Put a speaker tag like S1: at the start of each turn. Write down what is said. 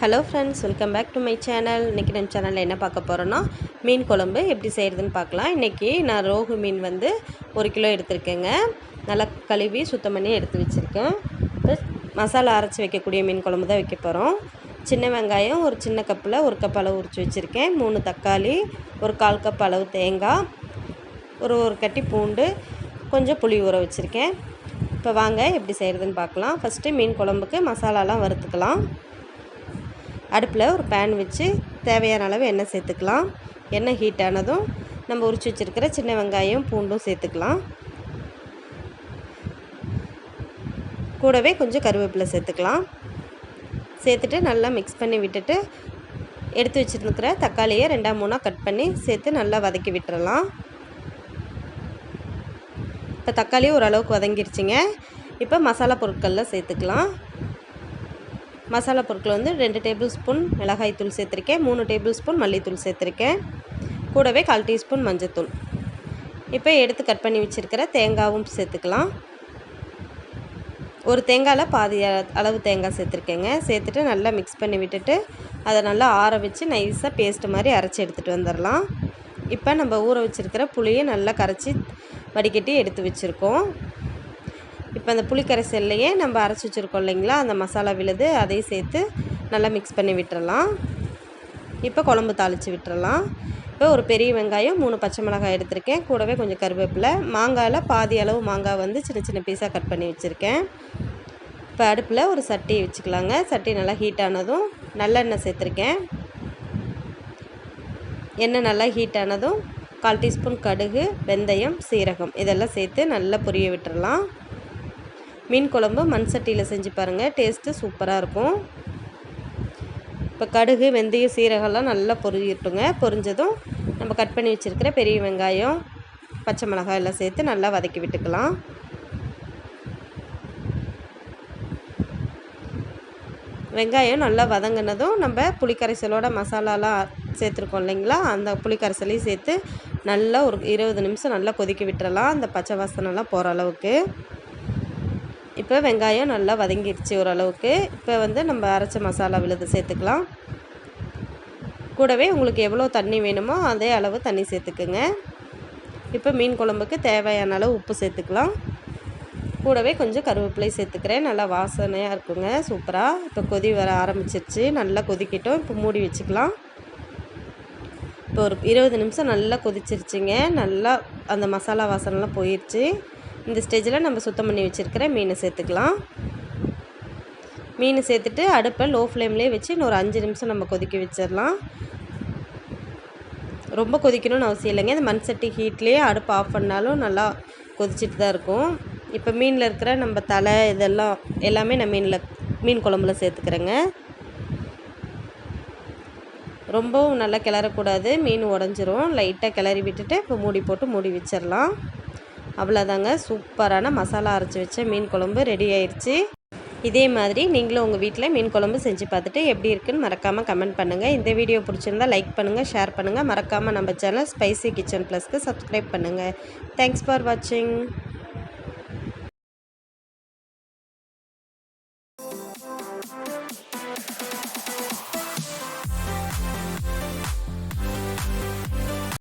S1: Hello friends, welcome back to my channel. இன்றைக்கி நம்ம சேனலில் என்ன பார்க்க போகிறோன்னா, மீன் குழம்பு எப்படி செய்கிறதுன்னு பார்க்கலாம். இன்றைக்கி நான் ரோகு மீன் வந்து 1 கிலோ எடுத்திருக்கேங்க. நல்லா கழுவி சுத்தம் பண்ணி எடுத்து வச்சுருக்கேன். மசாலா அரைச்சி வைக்கக்கூடிய மீன் குழம்பு தான் வைக்க போகிறோம். சின்ன வெங்காயம் ஒரு சின்ன கப்பில் 1 கப் அளவு உரித்து வச்சுருக்கேன். 3 தக்காளி, ஒரு 1/4 கப் அளவு தேங்காய், ஒரு கட்டி பூண்டு, கொஞ்சம் புளி ஊற வச்சுருக்கேன். இப்போ வாங்க எப்படி செய்கிறதுன்னு பார்க்கலாம். ஃபஸ்ட்டு மீன் குழம்புக்கு மசாலாலாம் வறுத்துக்கலாம். அடுப்பில் ஒரு பேன் வச்சு தேவையான அளவு எண்ணெய் சேர்த்துக்கலாம். எண்ணெய் ஹீட் ஆனதும் நம்ம உரித்து வச்சுருக்கிற சின்ன வெங்காயம் பூண்டும் சேர்த்துக்கலாம். கூடவே கொஞ்சம் கருவேப்பிலை சேர்த்துக்கலாம். சேர்த்துட்டு நல்லா மிக்ஸ் பண்ணி விட்டுட்டு எடுத்து வச்சுருக்கிற தக்காளியை 2-3 கட் பண்ணி சேர்த்து நல்லா வதக்கி விட்டுறலாம். இப்போ தக்காளி ஓரளவுக்கு வதங்கிருச்சுங்க. இப்போ மசாலா பொருட்களில் சேர்த்துக்கலாம். மசாலா பொருட்கள் வந்து 2 டேபிள் ஸ்பூன் மிளகாய்த்தூள் சேர்த்துருக்கேன், 3 டேபிள் ஸ்பூன் மல்லித்தூள் சேர்த்துருக்கேன், கூடவே 1/4 டீஸ்பூன் மஞ்சத்தூள். இப்போ எடுத்து கட் பண்ணி வச்சுருக்கிற தேங்காயும் சேர்த்துக்கலாம். ஒரு தேங்காயில் பாதி அளவு தேங்காய் சேர்த்துருக்கேங்க. சேர்த்துட்டு நல்லா மிக்ஸ் பண்ணி விட்டுட்டு அதை நல்லா ஆற வச்சு நைஸாக பேஸ்ட்டு மாதிரி அரைச்சி எடுத்துகிட்டு வந்துடலாம். இப்போ நம்ம ஊற வச்சுருக்கிற புளியை நல்லா கரைச்சி வடிகட்டி எடுத்து வச்சுருக்கோம். இப்போ அந்த புளி கரைசல்லையே நம்ம அரைச்சி வச்சுருக்கோம் இல்லைங்களா, அந்த மசாலா விழுது அதையும் சேர்த்து நல்லா மிக்ஸ் பண்ணி விட்டுறலாம். இப்போ குழம்பு தாளித்து விட்டுறலாம். இப்போ ஒரு பெரிய வெங்காயம், 3 பச்சை மிளகாய் எடுத்திருக்கேன், கூடவே கொஞ்சம் கருவேப்பிலை, மாங்காயில் பாதி அளவு மாங்காய் வந்து சின்ன சின்ன பீஸாக கட் பண்ணி வச்சுருக்கேன். இப்போ அடுப்பில் ஒரு சட்டி வச்சுக்கலாங்க. சட்டி நல்லா ஹீட் ஆனதும் நல்லெண்ணெய் சேர்த்துருக்கேன். எண்ணெய் நல்லா ஹீட் ஆனதும் 1/4 டீஸ்பூன் கடுகு, வெந்தயம், சீரகம் இதெல்லாம் சேர்த்து நல்லா பொரிய விட்டுறலாம். மீன் குழம்பு மண் சட்டியில் செஞ்சு பாருங்கள், டேஸ்ட்டு சூப்பராக இருக்கும். இப்போ கடுகு, வெந்தயம், சீரகம்லாம் நல்லா பொரியட்டுங்க. பொரிஞ்சதும் நம்ம கட் பண்ணி வச்சுருக்கிற பெரிய வெங்காயம், பச்சை மிளகாய் எல்லாம் சேர்த்து நல்லா வதக்கி விட்டுக்கலாம். வெங்காயம் நல்லா வதங்கினதும் நம்ம புளிக்கரைசலோட மசாலாலாம் சேர்த்துருக்கோம் இல்லைங்களா, அந்த புளிக்கரைசலையும் சேர்த்து நல்லா ஒரு 20 நிமிஷம் நல்லா கொதிக்க விட்டுறலாம், அந்த பச்சை வாசனைலாம் போகிற அளவுக்கு. இப்போ வெங்காயம் நல்லா வதங்கிடுச்சு ஓரளவுக்கு. இப்போ வந்து நம்ம அரைச்ச மசாலா விழுது சேர்த்துக்கலாம். கூடவே உங்களுக்கு எவ்வளோ தண்ணி வேணுமோ அதே அளவு தண்ணி சேர்த்துக்குங்க. இப்போ மீன் குழம்புக்கு தேவையான அளவு உப்பு சேர்த்துக்கலாம். கூடவே கொஞ்சம் கருவேப்பிலை சேர்த்துக்கிறேன். நல்லா வாசனையாக இருக்குங்க, சூப்பராக. இப்போ கொதி வர ஆரம்பிச்சிருச்சு, நல்லா கொதிக்கிட்டோம். இப்போ மூடி வச்சுக்கலாம். இப்போ ஒரு 20 நிமிஷம் நல்லா கொதிச்சிருச்சுங்க. நல்லா அந்த மசாலா வாசனைலாம் போயிடுச்சு. இந்த ஸ்டேஜில் நம்ம சுத்தம் பண்ணி வச்சுருக்கிற மீனை சேர்த்துக்கலாம். மீன் சேர்த்துட்டு அடுப்பை லோ ஃப்ளேம்லேயே வச்சு இன்னொரு 5 நிமிஷம் நம்ம கொதிக்க வச்சிடலாம். ரொம்ப கொதிக்கணும்னு அவசியம் இல்லைங்க. இந்த மண் சட்டி ஹீட்லேயே அடுப்பு ஆஃப் பண்ணாலும் நல்லா கொதிச்சிட்டு தான் இருக்கும். இப்போ மீனில் இருக்கிற நம்ம தலை இதெல்லாம் எல்லாமே நான் மீன் குழம்புல சேர்த்துக்கிறேங்க. ரொம்பவும் நல்லா கிளறக்கூடாது, மீன் உடஞ்சிரும். லைட்டாக கிளறி விட்டுட்டு இப்போ மூடி போட்டு மூடி வச்சிடலாம். அவ்வளோதாங்க, சூப்பரான மசாலா அரைச்சி வச்ச மீன் குழம்பு ரெடி ஆயிடுச்சு. இதே மாதிரி நீங்களும் உங்கள் வீட்டில் மீன் குழம்பு செஞ்சு பார்த்துட்டு எப்படி இருக்குன்னு மறக்காமல் கமெண்ட் பண்ணுங்கள். இந்த வீடியோ பிடிச்சிருந்தால் லைக் பண்ணுங்கள், ஷேர் பண்ணுங்கள். மறக்காமல் நம்ம சேனல் ஸ்பைசி கிச்சன் ப்ளஸ்க்கு சப்ஸ்கிரைப் பண்ணுங்கள். தேங்க்ஸ் ஃபார் வாட்சிங்.